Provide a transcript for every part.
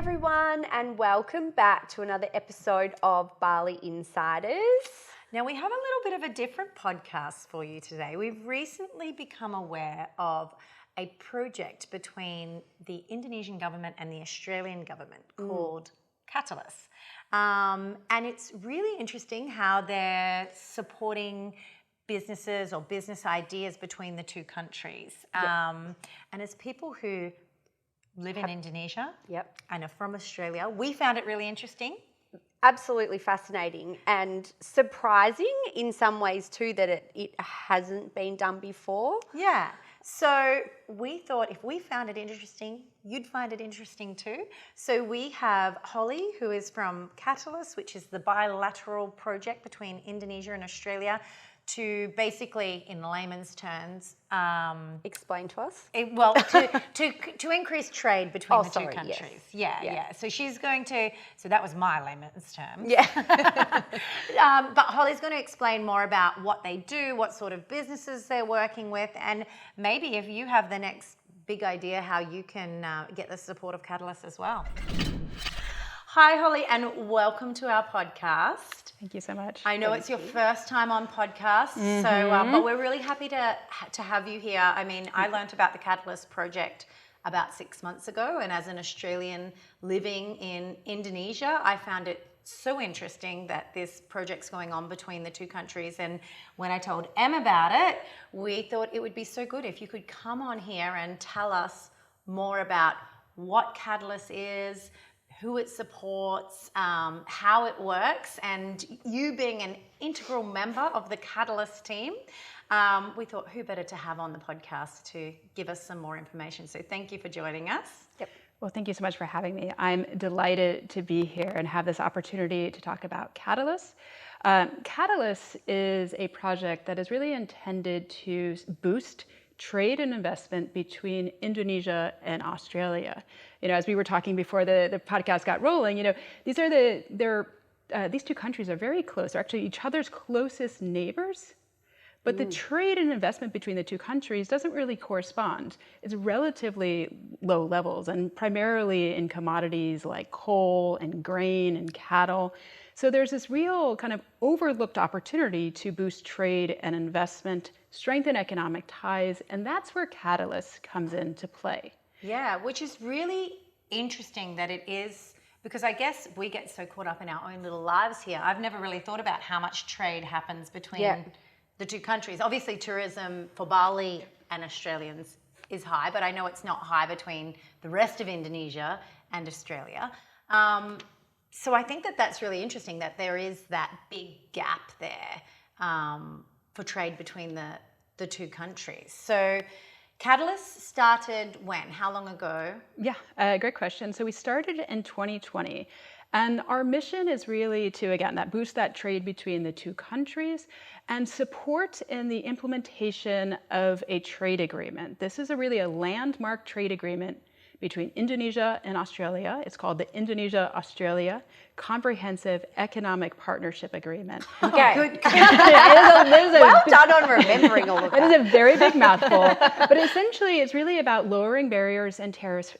everyone, and welcome back to another episode of Bali Insiders. Now, we have a little bit of a different podcast for you today. We've recently become aware of a project between the Indonesian government and the Australian government called Katalis. And it's really interesting how they're supporting businesses or business ideas between the two countries. And as people who live in Indonesia and are from Australia, we found it really interesting. Absolutely fascinating and surprising in some ways too that it hasn't been done before. Yeah. So we thought if we found it interesting, you'd find it interesting too. So we have Holly, who is from Katalis, which is the bilateral project between Indonesia and Australia, to basically, in layman's terms, explain to us. To increase trade between the two countries. Yes. Yeah. So she's going to. So that was my layman's terms. Yeah. But Holly's going to explain more about what they do, what sort of businesses they're working with, and maybe if you have the next big idea, how you can get the support of Katalis as well. Hi, Holly, and welcome to our podcast. Thank you so much. I know it's your first time on podcast, but we're really happy to have you here. I mean, I learnt about the Katalis project about 6 months ago, and as an Australian living in Indonesia, I found it so interesting that this project's going on between the two countries. And when I told Em about it, we thought it would be so good if you could come on here and tell us more about what Katalis is, who it supports, how it works, and you being an integral member of the Katalis team, we thought who better to have on the podcast to give us some more information. So thank you for joining us. Yep. Well, thank you so much for having me. I'm delighted to be here and have this opportunity to talk about Katalis. Katalis is a project that is really intended to boost trade and investment between Indonesia and Australia. You know, as we were talking before the podcast got rolling, you know, these two countries are very close. They're actually each other's closest neighbors, but the trade and investment between the two countries doesn't really correspond. It's relatively low levels and primarily in commodities like coal and grain and cattle. So there's this real kind of overlooked opportunity to boost trade and investment, strengthen economic ties, and that's where Katalis comes into play. Yeah, which is really interesting that it is, because I guess we get so caught up in our own little lives here. I've never really thought about how much trade happens between the two countries. Obviously, tourism for Bali and Australians is high, but I know it's not high between the rest of Indonesia and Australia. So I think that that's really interesting that there is that big gap there for trade between the two countries. So Katalis started when? How long ago? Yeah, great question. So we started in 2020. And our mission is really to, again, boost that trade between the two countries and support in the implementation of a trade agreement. This is really a landmark trade agreement between Indonesia and Australia. It's called the Indonesia-Australia Comprehensive Economic Partnership Agreement. Okay. Good. Well done on remembering all of that. It is a very big mouthful, but essentially it's really about lowering barriers and tariffs,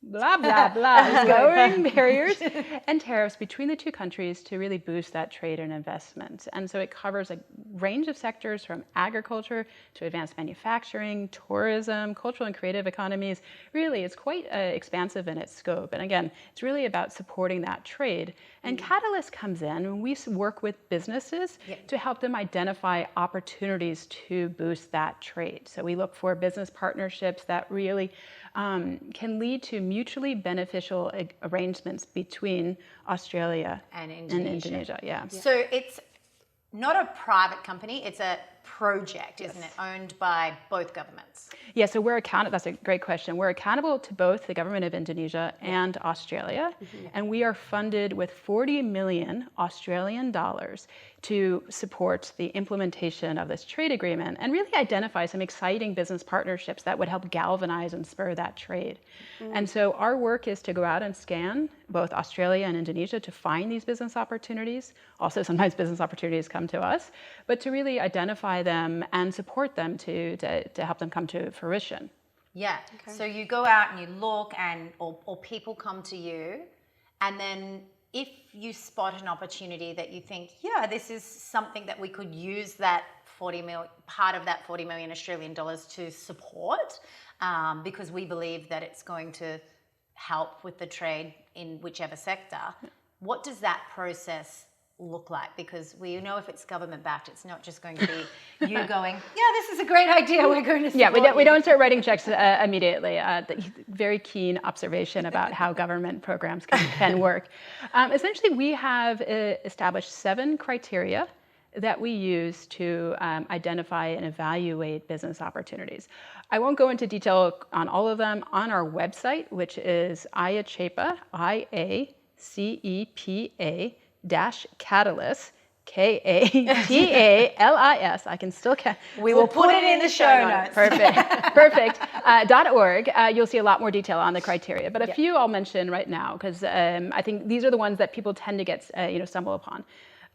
blah, blah, blah, lowering barriers and tariffs between the two countries to really boost that trade and investment. And so it covers a range of sectors from agriculture to advanced manufacturing, tourism, cultural and creative economies. Really, it's quite expansive in its scope. And again, it's really about supporting that trade. And Katalis comes in and we work with businesses to help them identify opportunities to boost that trade. So we look for business partnerships that really can lead to mutually beneficial arrangements between Australia and Indonesia. Yeah. So it's not a private company, it's a project, isn't it? Owned by both governments. Yeah, so we're accountable, that's a great question. We're accountable to both the government of Indonesia and Australia, and we are funded with 40 million Australian dollars to support the implementation of this trade agreement and really identify some exciting business partnerships that would help galvanize and spur that trade. And so our work is to go out and scan both Australia and Indonesia to find these business opportunities. Also, sometimes business opportunities come to us, but to really identify them and support them to help them come to fruition. Yeah. So you go out and you look, and or people come to you, and then if you spot an opportunity that you think, yeah, this is something that we could use that part of that 40 million Australian dollars to support, because we believe that it's going to help with the trade in whichever sector. What does that process look like? Because we know if it's government backed, it's not just going to be you going, yeah, this is a great idea, we're going to support we don't start writing checks immediately. Very keen observation about how government programs can work. Essentially, we have established 7 criteria that we use to identify and evaluate business opportunities. I won't go into detail on all of them. On our website, which is IA-CEPA, IA-CEPA Katalis, Katalis. I can still we will put it in the show notes. Perfect. .org. You'll see a lot more detail on the criteria, but a few I'll mention right now because I think these are the ones that people tend to get stumble upon.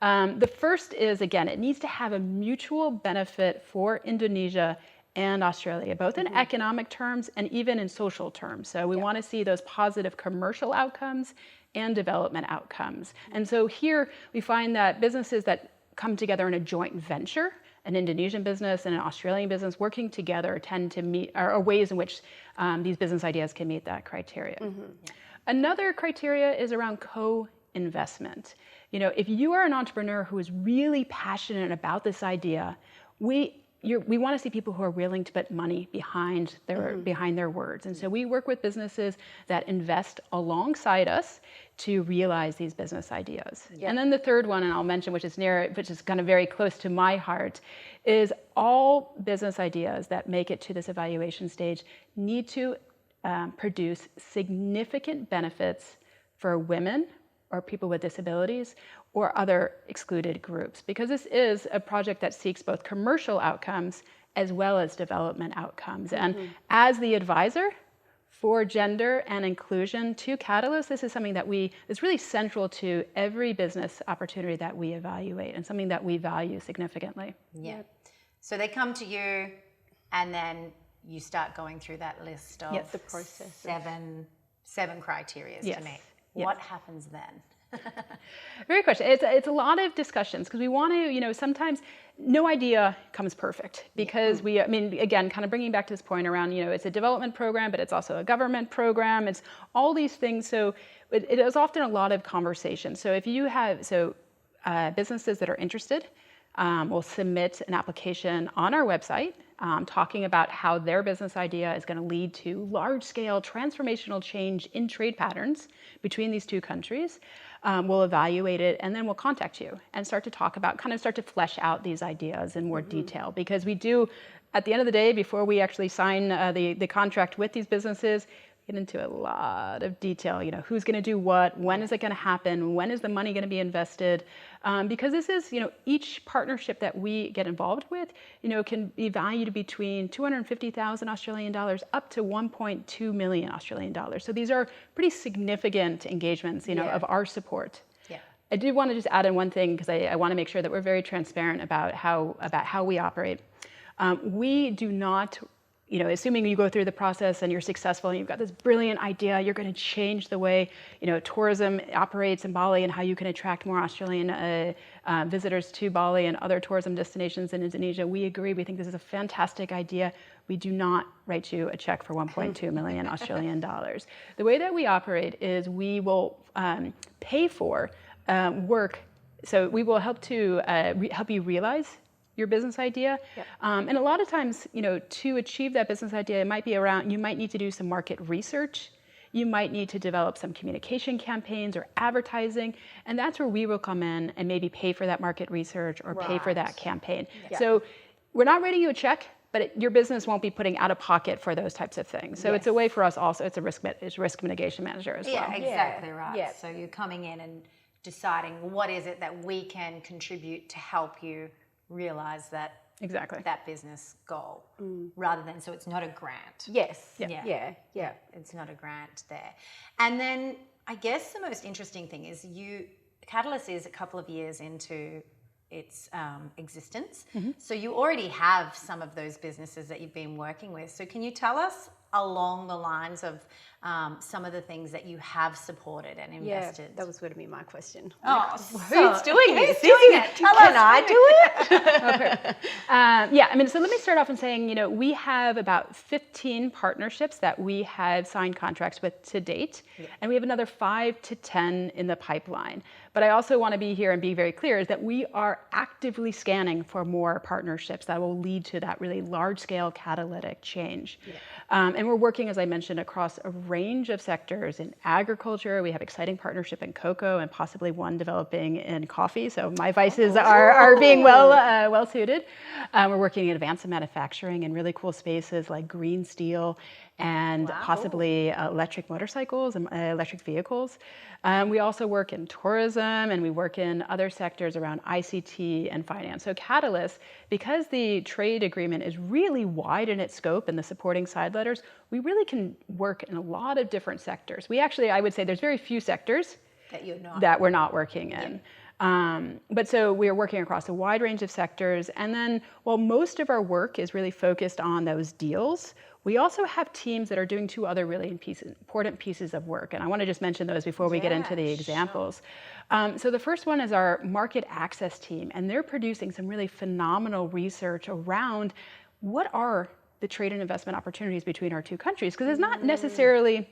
The first is, again, it needs to have a mutual benefit for Indonesia and Australia, both in economic terms and even in social terms. So we want to see those positive commercial outcomes and development outcomes. And so here we find that businesses that come together in a joint venture, an Indonesian business and an Australian business working together tend to meet, are ways in which these business ideas can meet that criteria. Another criteria is around co-investment. If you are an entrepreneur who is really passionate about this idea, we want to see people who are willing to put money behind their words. And so we work with businesses that invest alongside us to realize these business ideas. And then the third one, and I'll mention, which is kind of very close to my heart, is all business ideas that make it to this evaluation stage need to produce significant benefits for women or people with disabilities or other excluded groups, because this is a project that seeks both commercial outcomes as well as development outcomes. And as the advisor for gender and inclusion to Katalis, this is something that is really central to every business opportunity that we evaluate and something that we value significantly. Yeah. So they come to you and then you start going through that list of the process. Seven criteria to meet. What happens then? Very good question. It's a lot of discussions because we want to, sometimes no idea comes perfect because again, kind of bringing back to this point around, it's a development program, but it's also a government program. It's all these things. So it is often a lot of conversation. So if you have, businesses that are interested will submit an application on our website talking about how their business idea is going to lead to large-scale transformational change in trade patterns between these two countries. We'll evaluate it, and then we'll contact you and start to talk about, start to flesh out these ideas in more detail. Because we do, at the end of the day, before we actually sign the contract with these businesses, get into a lot of detail. Who's going to do what? When is it going to happen? When is the money going to be invested? Because this is, each partnership that we get involved with, can be valued between 250,000 Australian dollars up to 1.2 million Australian dollars. So these are pretty significant engagements, of our support. Yeah. I do want to just add in one thing because I want to make sure that we're very transparent about how we operate. We do not. Assuming you go through the process and you're successful and you've got this brilliant idea, you're going to change the way, tourism operates in Bali and how you can attract more Australian visitors to Bali and other tourism destinations in Indonesia. We agree. We think this is a fantastic idea. We do not write you a check for 1.2 million Australian dollars. The way that we operate is we will pay for work. So we will help to help you realize your business idea. Yep. And a lot of times, to achieve that business idea, it might be around, you might need to do some market research. You might need to develop some communication campaigns or advertising. And that's where we will come in and maybe pay for that market research or pay for that campaign. Yeah. So we're not writing you a check, but your business won't be putting out of pocket for those types of things. So it's a way for us also, it's a risk mitigation manager as well. Yeah, exactly right. Yeah. So you're coming in and deciding what is it that we can contribute to help you realize that business goal rather than, so it's not a grant. Yes. Yeah. It's not a grant there. And then I guess the most interesting thing is Katalis is a couple of years into its existence. So you already have some of those businesses that you've been working with. So can you tell us along the lines of some of the things that you have supported and invested. Yeah, that was going to be my question. Oh, Who's doing this? Can I do it? Okay. Yeah, I mean, so let me start off in saying, you know, we have about 15 partnerships that we have signed contracts with to date, and we have another 5 to 10 in the pipeline. But I also want to be here and be very clear is that we are actively scanning for more partnerships that will lead to that really large-scale catalytic change. And we're working, as I mentioned, across a range of sectors. In agriculture, we have exciting partnership in cocoa and possibly one developing in coffee. So my vices are being well suited. We're working in advanced manufacturing in really cool spaces like green steel and possibly electric motorcycles and electric vehicles. We also work in tourism, and we work in other sectors around ICT and finance. So Katalis, because the trade agreement is really wide in its scope and the supporting side letters, we really can work in a lot of different sectors. We actually, I would say there's very few sectors that we're not working in. But so we are working across a wide range of sectors. And then while most of our work is really focused on those deals, we also have teams that are doing 2 other really important pieces of work. And I want to just mention those before we get into the examples. So the first one is our market access team. And they're producing some really phenomenal research around what are the trade and investment opportunities between our 2 countries. Because it's not necessarily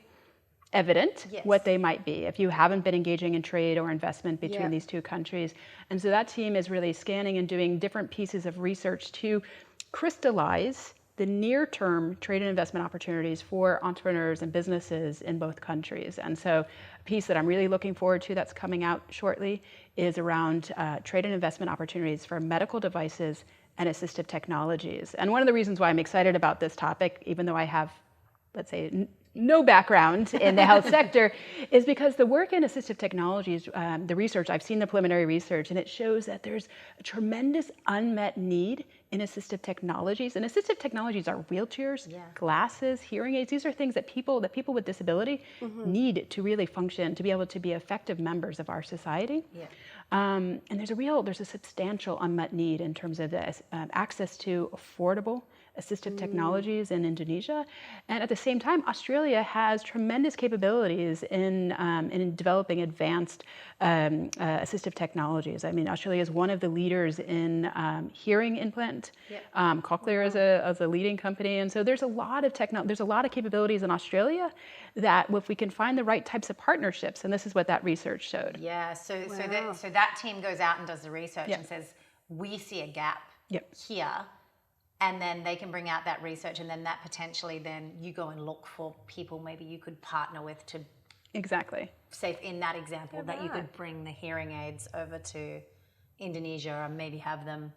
evident what they might be if you haven't been engaging in trade or investment between these 2 countries. And so that team is really scanning and doing different pieces of research to crystallize the near-term trade and investment opportunities for entrepreneurs and businesses in both countries. And so a piece that I'm really looking forward to that's coming out shortly is around trade and investment opportunities for medical devices and assistive technologies. And one of the reasons why I'm excited about this topic, even though I have, let's say, no background in the health sector, is because the work in assistive technologies, the research, I've seen the preliminary research, and it shows that there's a tremendous unmet need in assistive technologies. And assistive technologies are wheelchairs, glasses, hearing aids. These are things that people with disability need to really function, to be able to be effective members of our society. And there's a substantial unmet need in terms of this, access to affordable assistive technologies in Indonesia. And at the same time, Australia has tremendous capabilities in developing advanced assistive technologies. I mean, Australia is one of the leaders in hearing implant. Cochlear is a leading company. And so there's a lot of capabilities in Australia that if we can find the right types of partnerships, and this is what that research showed. So that team goes out and does the research and says, we see a gap here. And then they can bring out that research, and then that potentially then you go and look for people maybe you could partner with to say in that example that you could bring the hearing aids over to Indonesia and maybe have them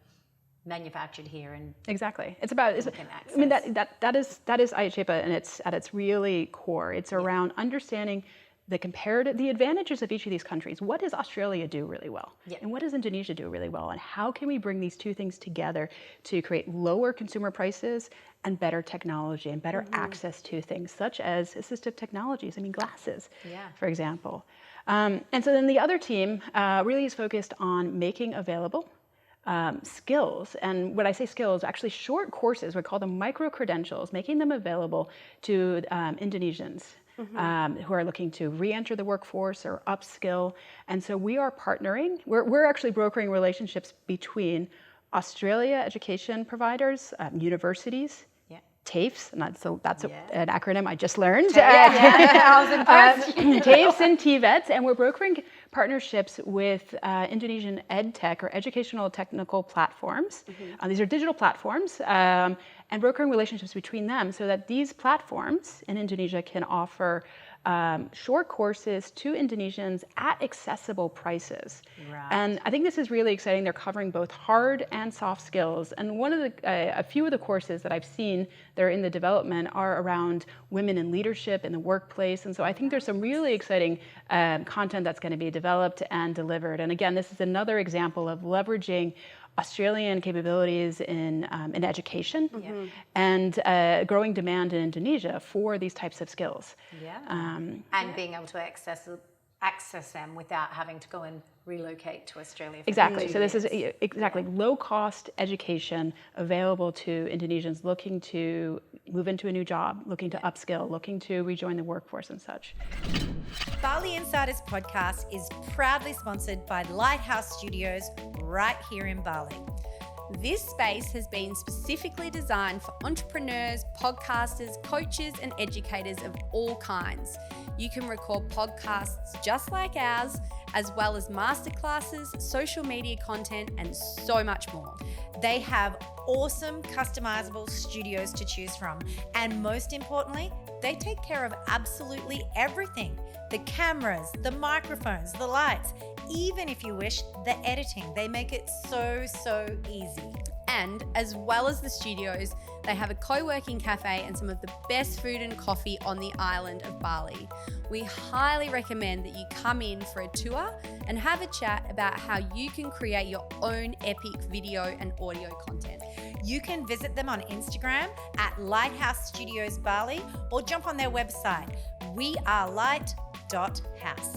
manufactured here. And it's about I mean that is IA-CEPA, and it's at its really core. It's around understanding the advantages of each of these countries. What does Australia do really well? And what does Indonesia do really well? And how can we bring these 2 things together to create lower consumer prices and better technology and better access to things such as assistive technologies? I mean, glasses, for example. And so then the other team really is focused on making available skills. And when I say skills, actually short courses, we call them micro-credentials, making them available to Indonesians who are looking to re-enter the workforce or upskill. And so we are partnering. We're actually brokering relationships between Australia education providers, universities, TAFEs, and that's an acronym I just learned. I was impressed. TAFEs and TVETs, and we're brokering partnerships with Indonesian EdTech or educational technical platforms. These are digital platforms, and brokering relationships between them so that these platforms in Indonesia can offer short courses to Indonesians at accessible prices. And I think this is really exciting. They're covering both hard and soft skills. And a few of the courses that I've seen that are in the development are around women in leadership in the workplace. And so I think there's some really exciting content that's going to be developed and delivered. And again, this is another example of leveraging Australian capabilities in education and growing demand in Indonesia for these types of skills. And being able to access them without having to go and relocate to Australia. So this is low-cost education available to Indonesians looking to move into a new job, looking to upskill, looking to rejoin the workforce and such. Bali Insiders podcast is proudly sponsored by Lighthouse Studios right here in Bali. This space has been specifically designed for entrepreneurs, podcasters, coaches, and educators of all kinds. You can record podcasts just like ours, as well as masterclasses, social media content, and so much more. They have awesome customizable studios to choose from. And most importantly, they take care of absolutely everything. The cameras, the microphones, the lights, even if you wish, the editing. They make it so easy. And as well as the studios, they have a co-working cafe and some of the best food and coffee on the island of Bali. We highly recommend that you come in for a tour and have a chat about how you can create your own epic video and audio content. You can visit them on Instagram at Lighthouse Studios Bali or jump on their website, wearelight.house.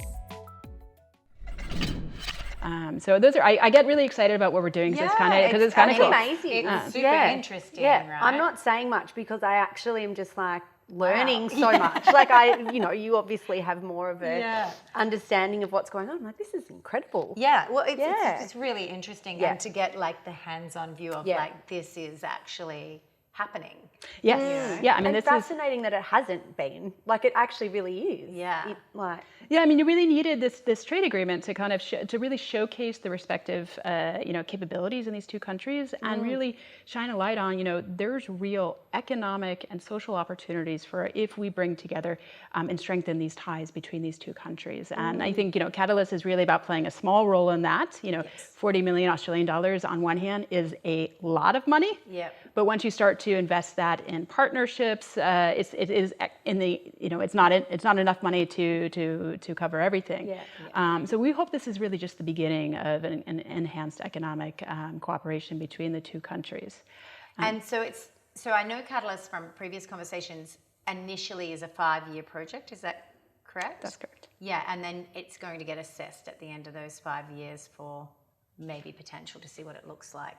So those are, I get really excited about what we're doing because it's kind of cool. Amazing. It's super interesting, right? I'm not saying much because I actually am just like learning so much. Like you obviously have more of a understanding of what's going on. I'm like, this is incredible. Yeah, well, it's really interesting and to get like the hands-on view of like this is actually happening. Yes. Yeah. I mean, it's fascinating that it hasn't been. Like, it actually really is. Yeah. Yeah. I mean, you really needed this trade agreement to kind of to really showcase the respective capabilities in these two countries and really shine a light on there's real economic and social opportunities for if we bring together and strengthen these ties between these two countries. And I think Katalis is really about playing a small role in that. 40 million Australian dollars on one hand is a lot of money. Yep. But once you start to invest that in partnerships, it's not enough money to cover everything. Yeah. So we hope this is really just the beginning of an enhanced economic cooperation between the two countries. And so I know Katalis from previous conversations initially is a 5-year project. Is that correct? That's correct. Yeah, and then it's going to get assessed at the end of those 5 years for maybe potential to see what it looks like.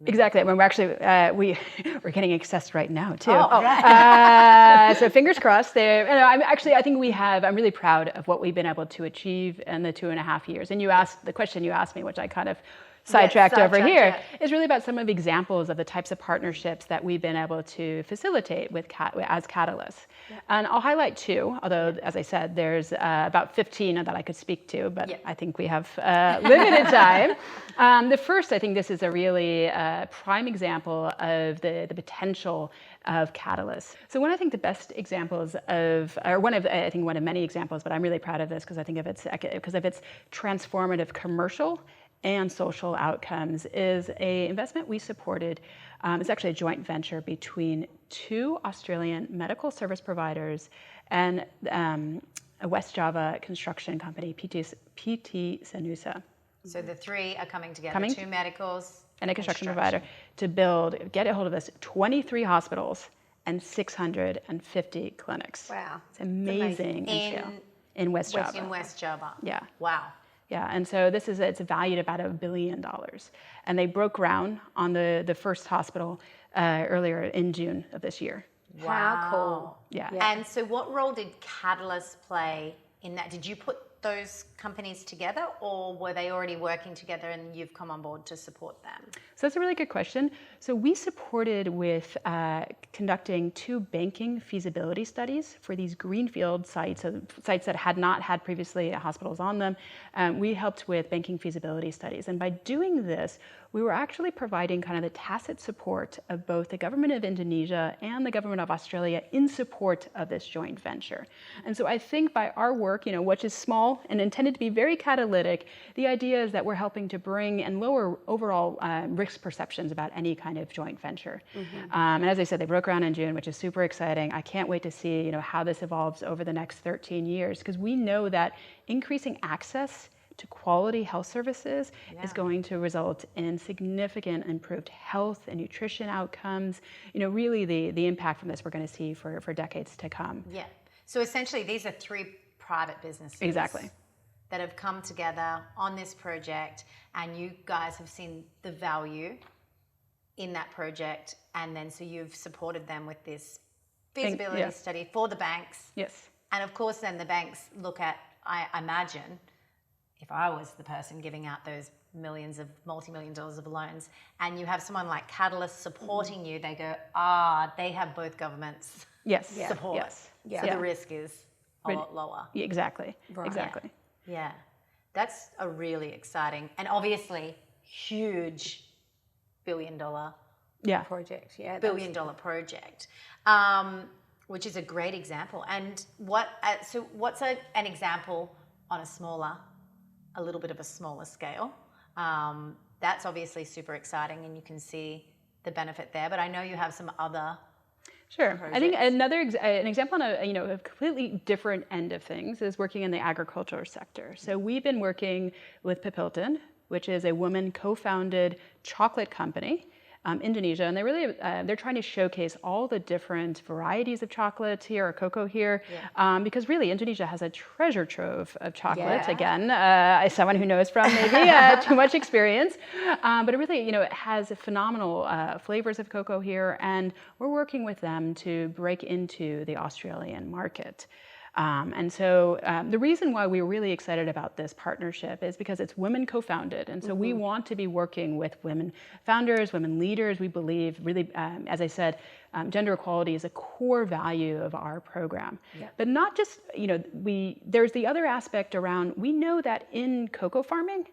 Exactly. When we're actually we're getting assessed right now too. Oh, right. So fingers crossed. I'm really proud of what we've been able to achieve in the 2.5 years. And the question you asked me, which I kind of sidetracked over here, is really about some of the examples of the types of partnerships that we've been able to facilitate as Katalis. Yeah. And I'll highlight 2, although, as I said, there's about 15 that I could speak to, but I think we have limited time. The first, I think this is a really prime example of the potential of Katalis. So one of the best examples one of many examples, but I'm really proud of this because of its transformative commercial and social outcomes, is a investment we supported. It's actually a joint venture between 2 Australian medical service providers and a West Java construction company, PT Sanusa. So the 3 are coming together, 2 medicals and a construction provider, to get a hold of this 23 hospitals and 650 clinics. Wow. It's amazing in West Java. In West Java. Yeah. Wow. Yeah, and so it's valued about $1 billion. And they broke ground on the first hospital earlier in June of this year. Wow. How cool. Yeah. And so what role did Katalis play in that? Did you put those companies together, or were they already working together and you've come on board to support them? So that's a really good question. So we supported with conducting 2 banking feasibility studies for these greenfield sites that had not had previously hospitals on them. We helped with banking feasibility studies. And by doing this, we were actually providing kind of the tacit support of both the government of Indonesia and the government of Australia in support of this joint venture. And so I think by our work, which is small and intended to be very catalytic, the idea is that we're helping to bring and lower overall risk perceptions about any kind of joint venture. And as I said, they broke ground in June, which is super exciting. I can't wait to see how this evolves over the next 13 years, because we know that increasing access to quality health services is going to result in significant improved health and nutrition outcomes. Really the impact from this we're going to see for decades to come. Yeah. So essentially these are 3 private businesses. Exactly. That have come together on this project, and you guys have seen the value in that project, and then so you've supported them with this feasibility study for the banks. Yes. And of course, then the banks look at, I imagine, if I was the person giving out those multi-million dollars of loans, and you have someone like Katalis supporting you, they go, they have both governments support. Yes. So the risk is a lot lower. Exactly. Right. Exactly. Yeah. That's a really exciting and obviously huge billion-dollar project. Yeah. Billion-dollar project. Which is a great example. And what's an example on a little bit of a smaller scale? That's obviously super exciting, and you can see the benefit there. But I know you have some other. Sure. projects. I think an example on a completely different end of things is working in the agriculture sector. So we've been working with Vipond, which is a woman co-founded chocolate company. Indonesia, and they're trying to showcase all the different varieties of chocolate here, or cocoa here, because really Indonesia has a treasure trove of chocolate. Yeah. Again, as someone who knows from maybe too much experience, but it really, it has phenomenal flavors of cocoa here, and we're working with them to break into the Australian market. And so the reason why we're really excited about this partnership is because it's women co-founded. And so we want to be working with women founders, women leaders. We believe really, as I said, gender equality is a core value of our program. Yeah. But not just, there's the other aspect around, we know that in cocoa farming,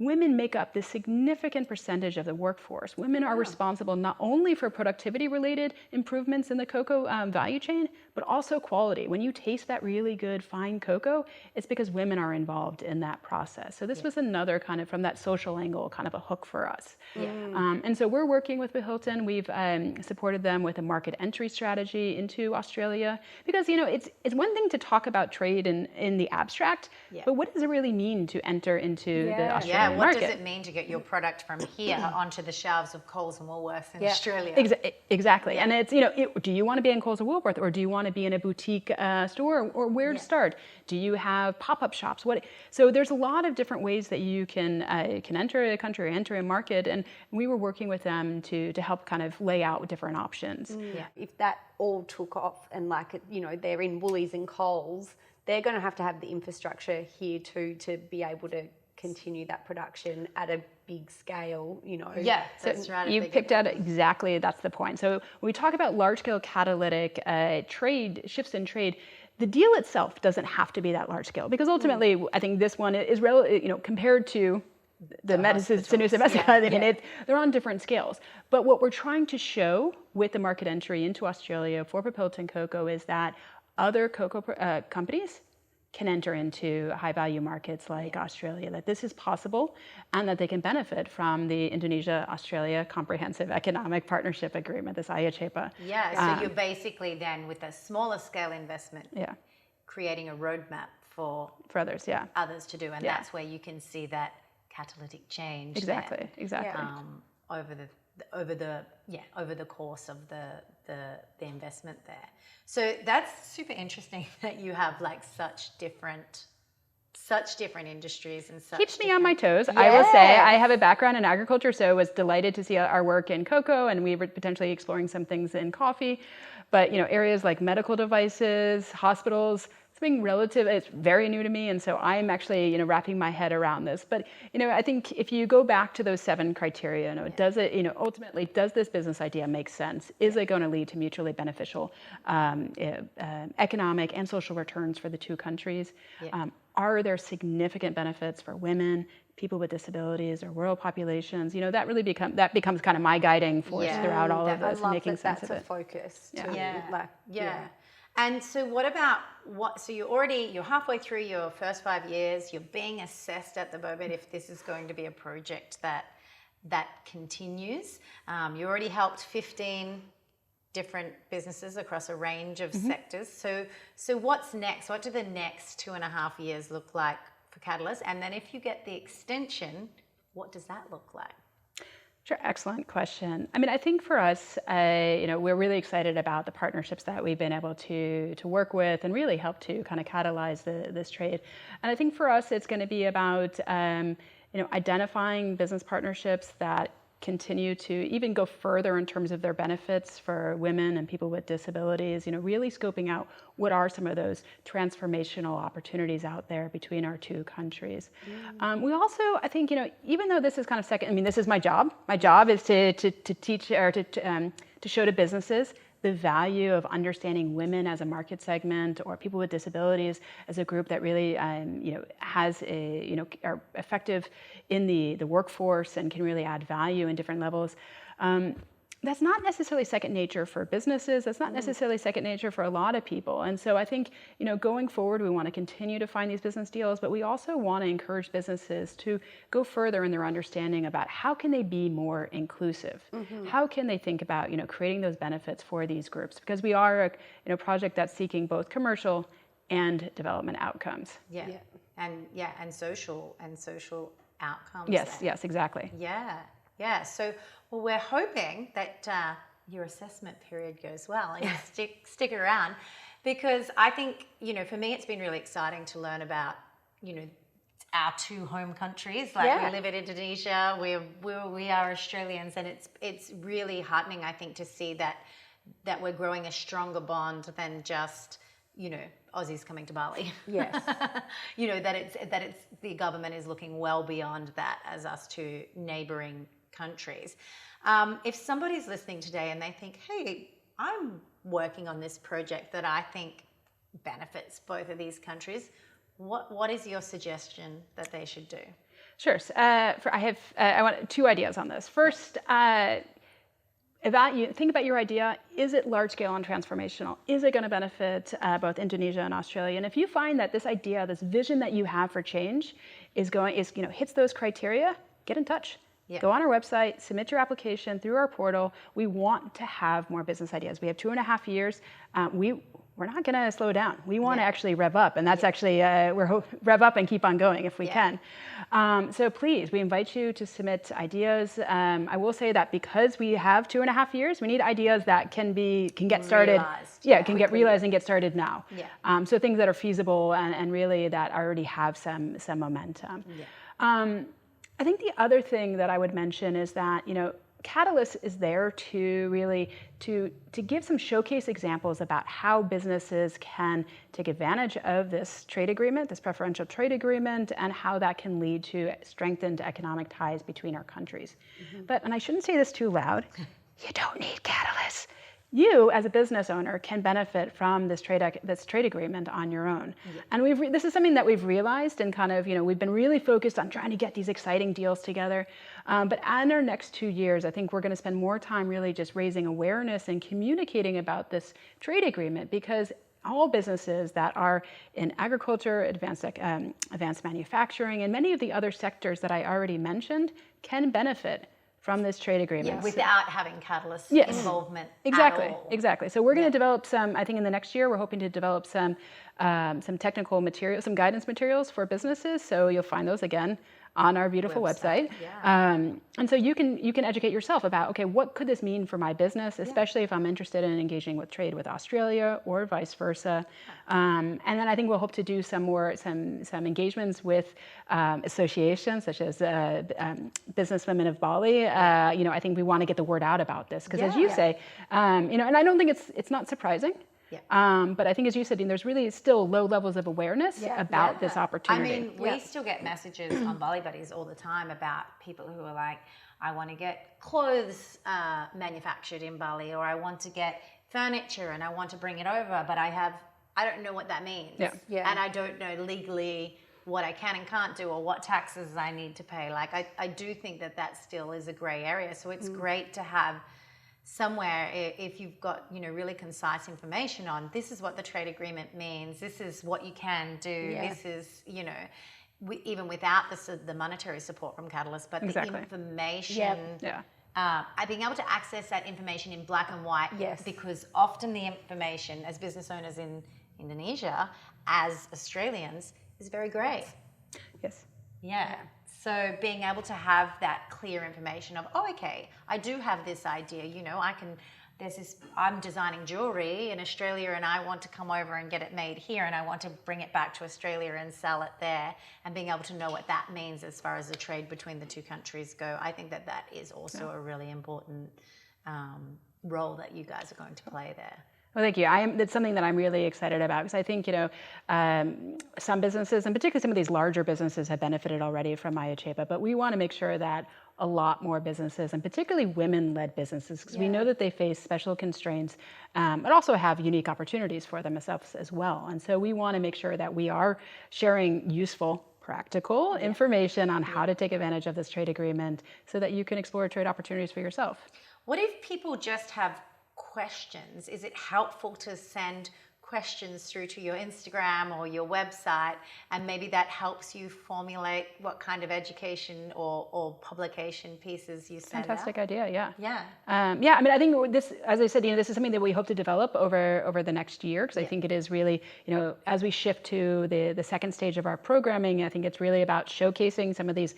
women make up this significant percentage of the workforce. Women are responsible not only for productivity-related improvements in the cocoa value chain, but also quality. When you taste that really good, fine cocoa, it's because women are involved in that process. So this was another kind of, from that social angle, kind of a hook for us. Yeah. And so we're working with Hilton. We've supported them with a market entry strategy into Australia, because it's one thing to talk about trade in the abstract, but what does it really mean to enter into the Australian what market? does it mean to get your product from here onto the shelves of Coles and Woolworths in Australia? Exactly. And it's, do you want to be in Coles or Woolworth, or do you want to be in a boutique store, or where to start? Do you have pop-up shops? So there's a lot of different ways that you can enter a country, or enter a market, and we were working with them to help kind of lay out different options. If that all took off and they're in Woolies and Coles, they're going to have the infrastructure here too to be able to continue that production at a big scale, Yeah, that's right. You've picked out exactly, that's the point. So when we talk about large-scale catalytic trade, shifts in trade, the deal itself doesn't have to be that large scale, because ultimately, I think this one is compared to the medicines, they're on different scales. But what we're trying to show with the market entry into Australia for Vipond cocoa is that other cocoa companies can enter into high-value markets like Australia, that this is possible, and that they can benefit from the Indonesia-Australia Comprehensive Economic Partnership Agreement, this IA-CEPA. Yeah, so you're basically then, with a smaller scale investment, creating a roadmap for others, others to do, and that's where you can see that catalytic change. Exactly. Over the course of the investment there. So that's super interesting that you have such different industries and such. Keeps me on my toes. I will say I have a background in agriculture, so I was delighted to see our work in cocoa, and we were potentially exploring some things in coffee. But areas like medical devices, hospitals, it's very new to me, and so I'm actually wrapping my head around this. But I think if you go back to those 7 criteria, does it ultimately, does this business idea make sense? Is it going to lead to mutually beneficial economic and social returns for the two countries? Are there significant benefits for women, people with disabilities, or rural populations? That really becomes kind of my guiding force throughout all of this, making sense of it. That's a focus too. And so so you're halfway through your first 5 years, you're being assessed at the moment if this is going to be a project that continues. You already helped 15 different businesses across a range of sectors. So what's next? What do the next 2.5 years look like for Katalis? And then if you get the extension, what does that look like? Sure, excellent question. I think for us, we're really excited about the partnerships that we've been able to work with and really help to kind of catalyze this trade. And I think for us, it's going to be about identifying business partnerships that continue to even go further in terms of their benefits for women and people with disabilities, really scoping out what are some of those transformational opportunities out there between our two countries. We also, I think, even though this is kind of this is my job. My job is to teach or to show to businesses the value of understanding women as a market segment or people with disabilities as a group that really, has are effective in the workforce and can really add value in different levels. That's not necessarily second nature for businesses. That's not necessarily second nature for a lot of people. And so I think, going forward, we want to continue to find these business deals, but we also want to encourage businesses to go further in their understanding about how can they be more inclusive? How can they think about, creating those benefits for these groups? Because we are a project that's seeking both commercial and development outcomes. And social outcomes. Yes, exactly. Yeah. So, we're hoping that your assessment period goes well and you stick around, because I think, for me, it's been really exciting to learn about, our two home countries. We live in Indonesia, we are Australians, and it's really heartening, I think, to see that we're growing a stronger bond than just, Aussies coming to Bali. Yes. That it's the government is looking well beyond that as us two neighbouring countries. If somebody's listening today and they think, hey, I'm working on this project that I think benefits both of these countries, what is your suggestion that they should do? Sure. I want two ideas on this. First, think about your idea. Is it large scale and transformational? Is it going to benefit both Indonesia and Australia? And if you find that this idea, this vision that you have for change hits those criteria, get in touch. Yeah. Go on our website, submit your application through our portal. We want to have more business ideas. We have 2.5 years. We're not going to slow down. We want to actually rev up, and that's actually rev up and keep on going if we can. So please, we invite you to submit ideas. I will say that because we have 2.5 years, we need ideas that can get started. Can get realized and get started now. So things that are feasible and really that already have some momentum. I think the other thing that I would mention is that, Katalis is there to really to give some showcase examples about how businesses can take advantage of this trade agreement, this preferential trade agreement, and how that can lead to strengthened economic ties between our countries. And I shouldn't say this too loud, you don't need Katalis. You, as a business owner, can benefit from this trade agreement on your own. And this is something that we've realized, and kind of, we've been really focused on trying to get these exciting deals together. But in our next 2 years, I think we're going to spend more time really just raising awareness and communicating about this trade agreement, because all businesses that are in agriculture, advanced manufacturing, and many of the other sectors that I already mentioned can benefit from this trade agreement. Without having Katalis involvement at all. Exactly. So we're going to develop some, I think in the next year, we're hoping to develop some technical materials, some guidance materials for businesses. So you'll find those again on our beautiful website. And so you can educate yourself about, okay, what could this mean for my business, especially if I'm interested in engaging with trade with Australia or vice versa. And then I think we'll hope to do some engagements with associations such as Businesswomen of Bali. I think we want to get the word out about this because, as you say, and I don't think it's not surprising. But I think, as you said, there's really still low levels of awareness about this opportunity. I mean, we still get messages on Bali Buddies all the time about people who are like, I want to get clothes manufactured in Bali, or I want to get furniture and I want to bring it over, but I don't know what that means. And I don't know legally what I can and can't do or what taxes I need to pay. Like, I do think that still is a gray area. So it's great to have somewhere, if you've got really concise information on this is what the trade agreement means, this is what you can do, this is even without the monetary support from Katalis, but the information, being able to access that information in black and white, because often the information as business owners in Indonesia, as Australians, is very grey. So being able to have that clear information of, okay, I do have this idea, I can I'm designing jewelry in Australia and I want to come over and get it made here and I want to bring it back to Australia and sell it there, and being able to know what that means as far as the trade between the two countries go. I think that is also a really important role that you guys are going to play there. Well, thank you. That's something that I'm really excited about, because I think, some businesses, and particularly some of these larger businesses, have benefited already from IA-CEPA, but we want to make sure that a lot more businesses, and particularly women-led businesses, because we know that they face special constraints, but also have unique opportunities for themselves as well. And so we want to make sure that we are sharing useful, practical information on how to take advantage of this trade agreement so that you can explore trade opportunities for yourself. What if people just have questions? Is it helpful to send questions through to your Instagram or your website, and maybe that helps you formulate what kind of education or publication pieces you send Fantastic out? idea, yeah. Yeah. I mean, I think this, as I said, this is something that we hope to develop over the next year, because I think it is really, as we shift to the second stage of our programming, I think it's really about showcasing some of these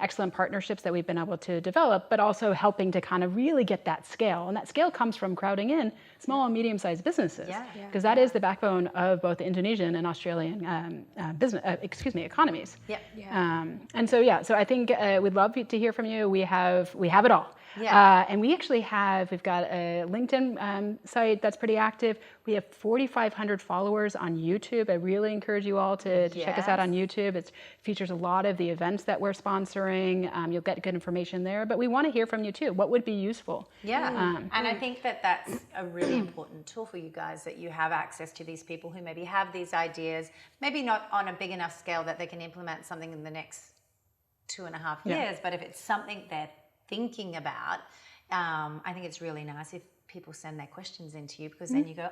excellent partnerships that we've been able to develop, but also helping to kind of really get that scale. And that scale comes from crowding in small and medium-sized businesses, because that is the backbone of both the Indonesian and Australian economies. And so I think we'd love to hear from you. We have it all. And we've got a LinkedIn site that's pretty active. We have 4,500 followers on YouTube. I really encourage you all to check us out on YouTube. It features a lot of the events that we're sponsoring. You'll get good information there, but we want to hear from you too. What would be useful? And I think that's a really important tool for you guys, that you have access to these people who maybe have these ideas, maybe not on a big enough scale that they can implement something in the next 2.5 years, but if it's something they're thinking about, I think it's really nice if people send their questions into you, because then you go,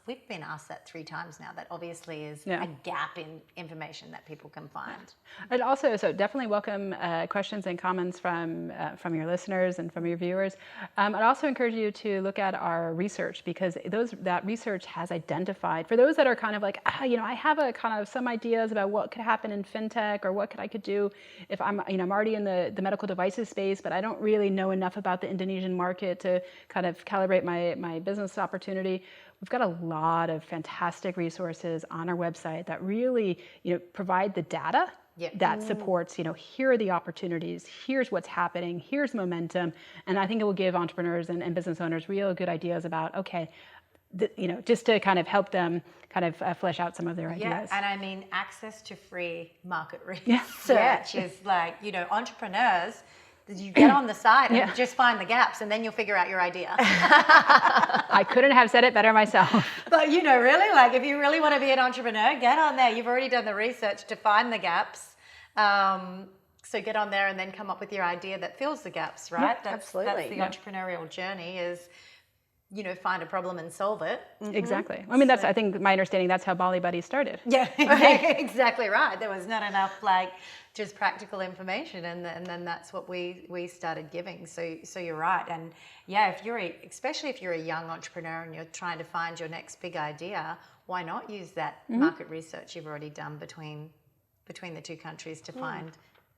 we've been asked that 3 times now. That obviously is a gap in information that people can find. And also, so definitely welcome questions and comments from your listeners and from your viewers. I'd also encourage you to look at our research, because that research has identified, for those that are kind of like, I have a kind of some ideas about what could happen in fintech, or what I could do if I'm already in the medical devices space, but I don't really know enough about the Indonesian market to kind of calibrate my business opportunity. We've got a lot of fantastic resources on our website that really, provide the data that supports, here are the opportunities, here's what's happening, here's momentum. And I think it will give entrepreneurs and business owners real good ideas about, just to kind of help them kind of flesh out some of their ideas. And I mean, access to free market research is like, entrepreneurs, you get on the site and just find the gaps, and then you'll figure out your idea. I couldn't have said it better myself. But really, like, if you really want to be an entrepreneur, get on there. You've already done the research to find the gaps. So get on there and then come up with your idea that fills the gaps, right? Absolutely. That's the entrepreneurial journey, is find a problem and solve it. Exactly. I mean, I think my understanding, that's how Bali Buddies started. Yeah, exactly right. There was not enough just practical information, and then that's what we started giving. So you're right. And especially if you're a young entrepreneur and you're trying to find your next big idea, why not use that market research you've already done between the two countries to find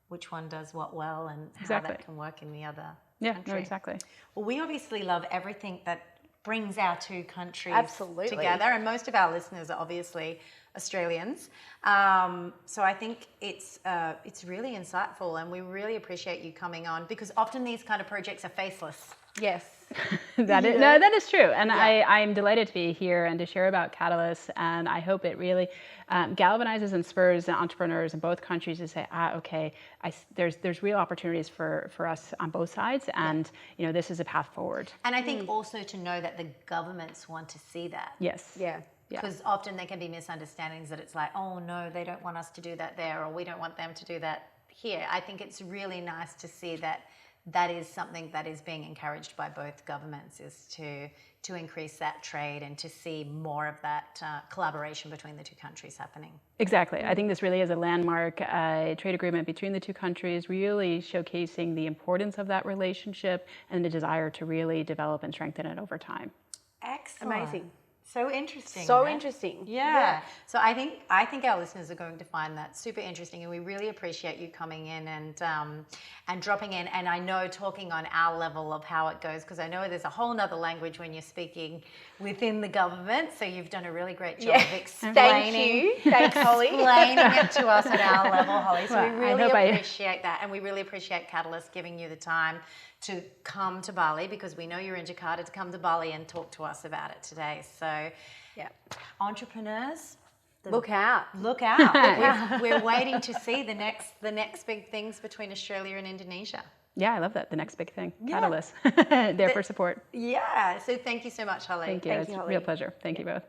which one does what well, and how that can work in the other country. No, exactly. Well, we obviously love everything that brings our two countries Absolutely. together, and most of our listeners are obviously Australians. So I think it's really insightful, and we really appreciate you coming on, because often these kind of projects are faceless. Yes. That is true. And I'm delighted to be here and to share about Katalis. And I hope it really galvanizes and spurs entrepreneurs in both countries to say, there's real opportunities for us on both sides. And, this is a path forward. And I think also to know that the governments want to see that. Yes. Yeah. Because often there can be misunderstandings that it's like, oh no, they don't want us to do that there, or we don't want them to do that here. I think it's really nice to see that is something that is being encouraged by both governments, is to increase that trade and to see more of that collaboration between the two countries happening. Exactly. I think this really is a landmark trade agreement between the two countries, really showcasing the importance of that relationship and the desire to really develop and strengthen it over time. Excellent. Amazing. So interesting. So right? interesting. Yeah. So I think our listeners are going to find that super interesting, and we really appreciate you coming in and dropping in. And I know talking on our level of how it goes, because I know there's a whole nother language when you're speaking within the government. So you've done a really great job of explaining. Thank you. Thanks, Holly. Explaining it to us at our level, Holly. So Well, we I really hope appreciate that, and we really appreciate Katalis giving you the time to come to Bali, because we know you're in Jakarta, to come to Bali and talk to us about it today. So, Yeah. entrepreneurs, Look out. look out. We're waiting to see the next big things between Australia and Indonesia. Yeah, I love that. The next big thing. Yeah. Catalyst. There for support. Yeah. So thank you so much, Holly. Thank you. Thank It's you, a Holly. real pleasure. Thank you both.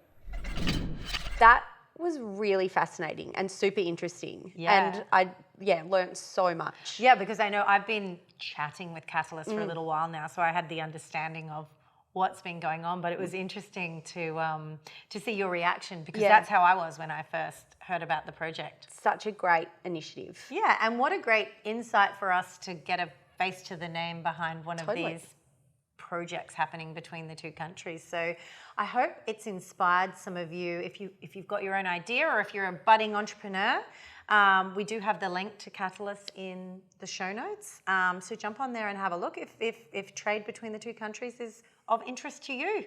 That was really fascinating and super interesting. Yeah. And I learned so much. Yeah, because I know I've been chatting with Katalis for a little while now, so I had the understanding of what's been going on. But it was interesting to see your reaction, because Yeah. that's how I was when I first heard about the project. Such a great initiative. Yeah, and what a great insight for us to get a face to the name behind one Totally. of these projects happening between the two countries. So I hope it's inspired some of you. If you've got your own idea, or if you're a budding entrepreneur, we do have the link to Katalis in the show notes. So jump on there and have a look if trade between the two countries is of interest to you.